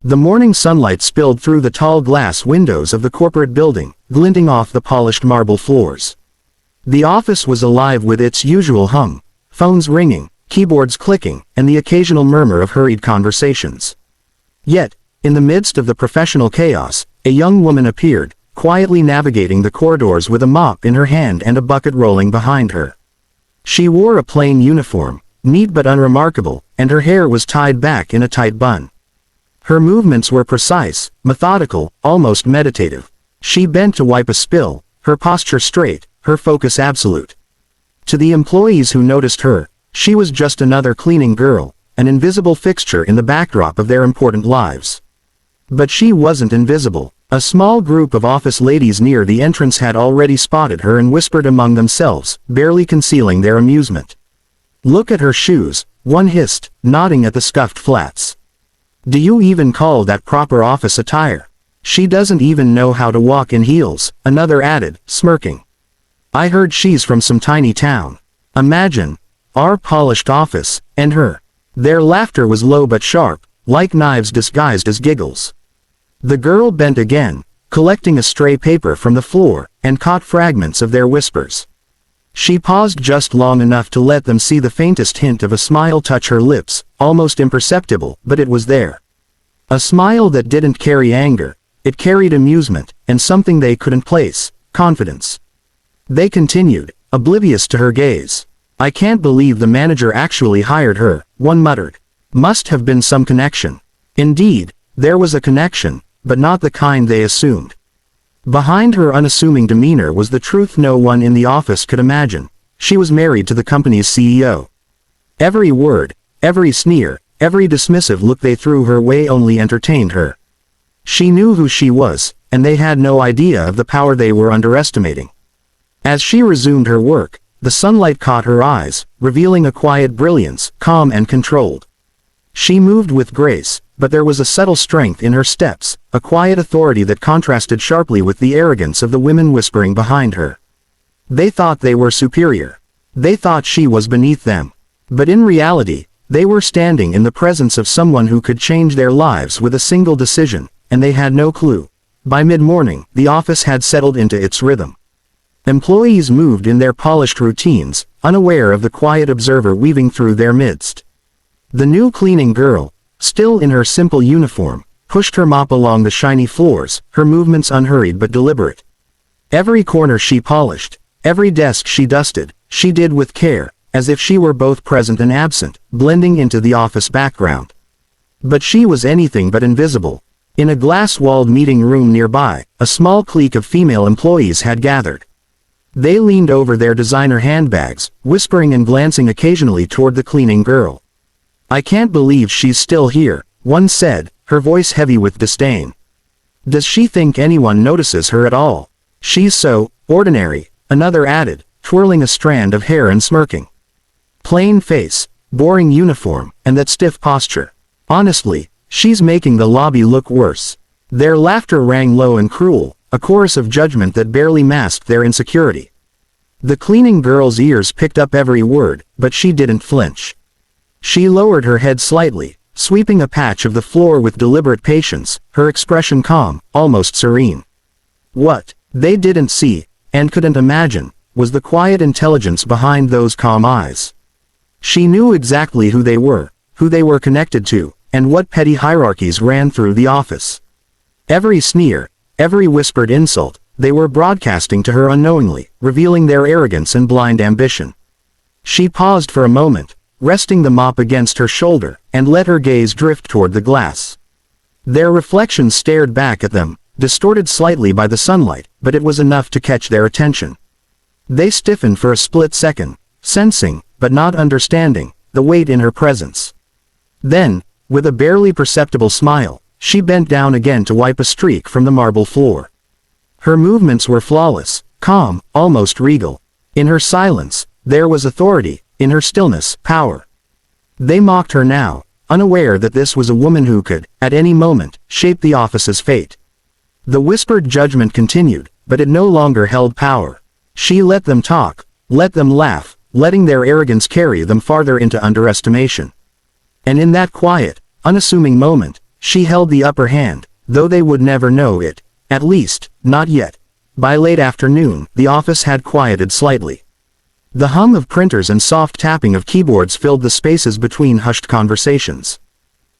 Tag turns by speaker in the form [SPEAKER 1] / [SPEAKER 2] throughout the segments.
[SPEAKER 1] The morning sunlight spilled through the tall glass windows of the corporate building, glinting off the polished marble floors. The office was alive with its usual hum, phones ringing, keyboards clicking, and the occasional murmur of hurried conversations. Yet, in the midst of the professional chaos, a young woman appeared, quietly navigating the corridors with a mop in her hand and a bucket rolling behind her. She wore a plain uniform, neat but unremarkable, and her hair was tied back in a tight bun. Her movements were precise, methodical, almost meditative. She bent to wipe a spill, her posture straight, her focus absolute. To the employees who noticed her, she was just another cleaning girl, an invisible fixture in the backdrop of their important lives. But she wasn't invisible. A small group of office ladies near the entrance had already spotted her and whispered among themselves, barely concealing their amusement. "Look at her shoes," one hissed, nodding at the scuffed flats. "Do you even call that proper office attire? She doesn't even know how to walk in heels," another added, smirking. "I heard she's from some tiny town. Imagine, our polished office, and her." Their laughter was low but sharp, like knives disguised as giggles. The girl bent again, collecting a stray paper from the floor, and caught fragments of their whispers. She paused just long enough to let them see the faintest hint of a smile touch her lips, almost imperceptible, but it was there. A smile that didn't carry anger, it carried amusement, and something they couldn't place, confidence. They continued, oblivious to her gaze. "I can't believe the manager actually hired her," one muttered. "Must have been some connection." Indeed, there was a connection, but not the kind they assumed. Behind her unassuming demeanor was the truth no one in the office could imagine. She was married to the company's CEO. Every word, every sneer, every dismissive look they threw her way only entertained her. She knew who she was, and they had no idea of the power they were underestimating. As she resumed her work, the sunlight caught her eyes, revealing a quiet brilliance, calm and controlled. She moved with grace, but there was a subtle strength in her steps, a quiet authority that contrasted sharply with the arrogance of the women whispering behind her. They thought they were superior. They thought she was beneath them. But in reality, they were standing in the presence of someone who could change their lives with a single decision, and they had no clue. By mid-morning, the office had settled into its rhythm. Employees moved in their polished routines, unaware of the quiet observer weaving through their midst. The new cleaning girl, still in her simple uniform, pushed her mop along the shiny floors, her movements unhurried but deliberate. Every corner she polished, every desk she dusted, she did with care, as if she were both present and absent, blending into the office background. But she was anything but invisible. In a glass-walled meeting room nearby, a small clique of female employees had gathered. They leaned over their designer handbags, whispering and glancing occasionally toward the cleaning girl. "I can't believe she's still here," one said, her voice heavy with disdain. "Does she think anyone notices her at all? She's so ordinary," another added, twirling a strand of hair and smirking. "Plain face, boring uniform, and that stiff posture. Honestly, she's making the lobby look worse." Their laughter rang low and cruel, a chorus of judgment that barely masked their insecurity. The cleaning girl's ears picked up every word, but she didn't flinch. She lowered her head slightly, sweeping a patch of the floor with deliberate patience, her expression calm, almost serene. What they didn't see, and couldn't imagine, was the quiet intelligence behind those calm eyes. She knew exactly who they were connected to, and what petty hierarchies ran through the office. Every sneer, every whispered insult, they were broadcasting to her unknowingly, revealing their arrogance and blind ambition. She paused for a moment, resting the mop against her shoulder, and let her gaze drift toward the glass. Their reflections stared back at them, distorted slightly by the sunlight, but it was enough to catch their attention. They stiffened for a split second, sensing, but not understanding, the weight in her presence. Then, with a barely perceptible smile, she bent down again to wipe a streak from the marble floor. Her movements were flawless, calm, almost regal. In her silence, there was authority, in her stillness, power. They mocked her now, unaware that this was a woman who could, at any moment, shape the office's fate. The whispered judgment continued, but it no longer held power. She let them talk, let them laugh, letting their arrogance carry them farther into underestimation. And in that quiet, unassuming moment, She held the upper hand, though they would never know it. At least, not yet. By late afternoon, the office had quieted slightly. The hum of printers and soft tapping of keyboards filled the spaces between hushed conversations.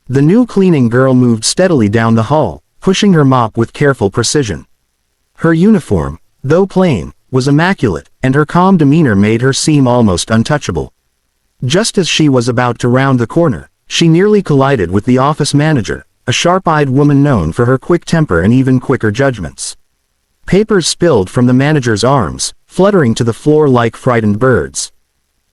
[SPEAKER 1] The new cleaning girl moved steadily down the hall, pushing her mop with careful precision. Her uniform, though plain, was immaculate, and her calm demeanor made her seem almost untouchable. Just as she was about to round the corner, she nearly collided with the office manager, a sharp-eyed woman known for her quick temper and even quicker judgments. Papers spilled from the manager's arms, fluttering to the floor like frightened birds.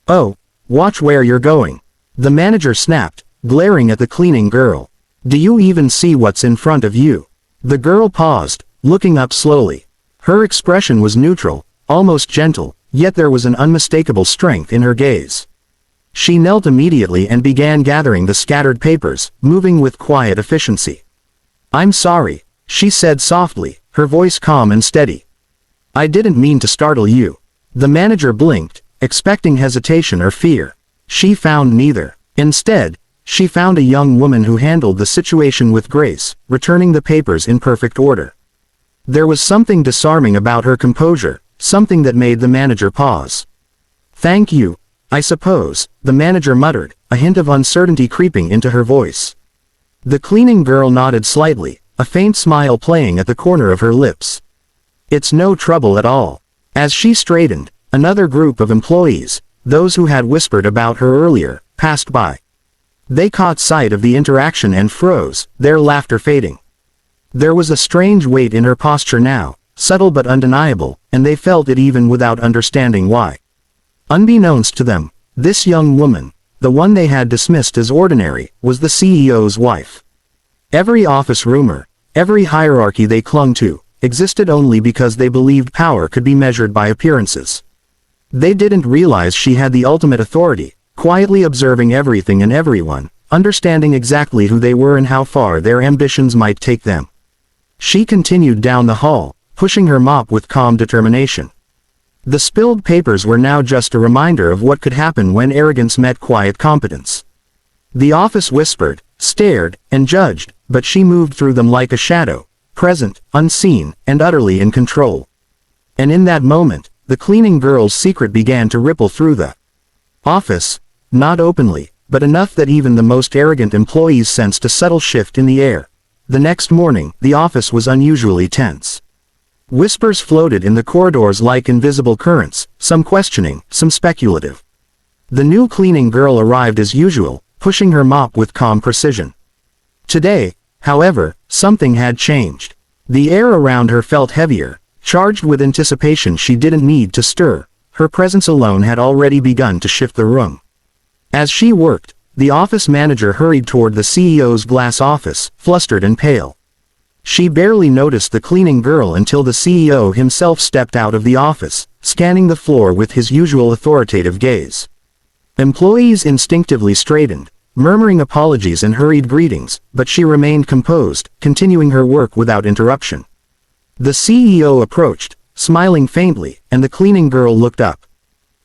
[SPEAKER 1] "Oh, watch where you're going," the manager snapped, glaring at the cleaning girl. "Do you even see what's in front of you?" The girl paused, looking up slowly. Her expression was neutral, almost gentle, yet there was an unmistakable strength in her gaze. She knelt immediately and began gathering the scattered papers, moving with quiet efficiency. "I'm sorry," she said softly, her voice calm and steady. "I didn't mean to startle you." The manager blinked, expecting hesitation or fear. She found neither. Instead, she found a young woman who handled the situation with grace, returning the papers in perfect order. There was something disarming about her composure, something that made the manager pause. "Thank you, I suppose," the manager muttered, a hint of uncertainty creeping into her voice. The cleaning girl nodded slightly, a faint smile playing at the corner of her lips. "It's no trouble at all." As she straightened, another group of employees, those who had whispered about her earlier, passed by. They caught sight of the interaction and froze, their laughter fading. There was a strange weight in her posture now, subtle but undeniable, and they felt it even without understanding why. Unbeknownst to them, this young woman, the one they had dismissed as ordinary, was the CEO's wife. Every office rumor, every hierarchy they clung to, existed only because they believed power could be measured by appearances. They didn't realize she had the ultimate authority, quietly observing everything and everyone, understanding exactly who they were and how far their ambitions might take them. She continued down the hall, pushing her mop with calm determination. The spilled papers were now just a reminder of what could happen when arrogance met quiet competence. The office whispered, stared, and judged, but she moved through them like a shadow, present, unseen, and utterly in control. And in that moment, the cleaning girl's secret began to ripple through the office, not openly, but enough that even the most arrogant employees sensed a subtle shift in the air. The next morning, the office was unusually tense. Whispers floated in the corridors like invisible currents, some questioning, some speculative. The new cleaning girl arrived as usual, pushing her mop with calm precision. Today, however, something had changed. The air around her felt heavier, charged with anticipation she didn't need to stir. Her presence alone had already begun to shift the room. As she worked, the office manager hurried toward the CEO's glass office, flustered and pale. She barely noticed the cleaning girl until the CEO himself stepped out of the office, scanning the floor with his usual authoritative gaze. Employees instinctively straightened, murmuring apologies and hurried greetings, but she remained composed, continuing her work without interruption. The CEO approached, smiling faintly, and the cleaning girl looked up.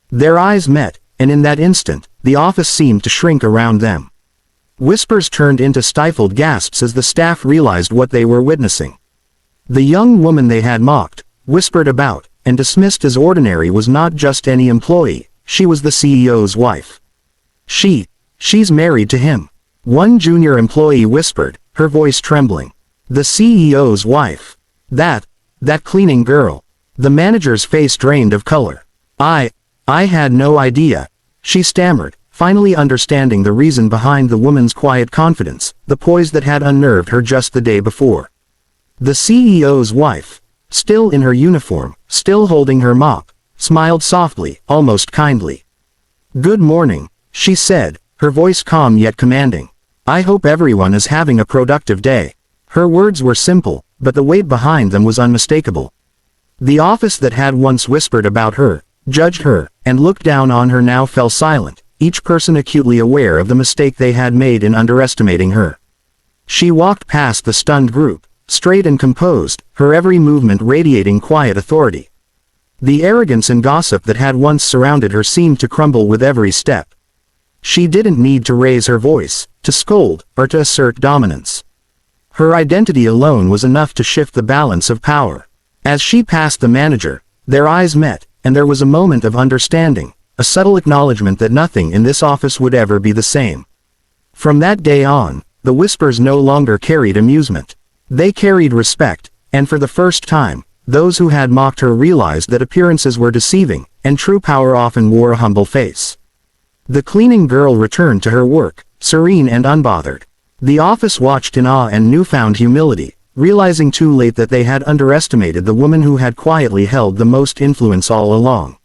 [SPEAKER 1] Their eyes met, and in that instant, the office seemed to shrink around them. Whispers turned into stifled gasps as the staff realized what they were witnessing. The young woman they had mocked, whispered about, and dismissed as ordinary was not just any employee, she was the CEO's wife. She's married to him. One junior employee whispered, her voice trembling. The CEO's wife. That cleaning girl. The manager's face drained of color. I had no idea, she stammered, finally understanding the reason behind the woman's quiet confidence, the poise that had unnerved her just the day before. The CEO's wife, still in her uniform, still holding her mop, smiled softly, almost kindly. "Good morning," she said, her voice calm yet commanding. "I hope everyone is having a productive day." Her words were simple, but the weight behind them was unmistakable. The office that had once whispered about her, judged her, and looked down on her now fell silent, each person acutely aware of the mistake they had made in underestimating her. She walked past the stunned group, straight and composed, her every movement radiating quiet authority. The arrogance and gossip that had once surrounded her seemed to crumble with every step. She didn't need to raise her voice, to scold, or to assert dominance. Her identity alone was enough to shift the balance of power. As she passed the manager, their eyes met, and there was a moment of understanding, a subtle acknowledgement that nothing in this office would ever be the same. From that day on, the whispers no longer carried amusement. They carried respect, and for the first time, those who had mocked her realized that appearances were deceiving, and true power often wore a humble face. The cleaning girl returned to her work, serene and unbothered. The office watched in awe and newfound humility, realizing too late that they had underestimated the woman who had quietly held the most influence all along.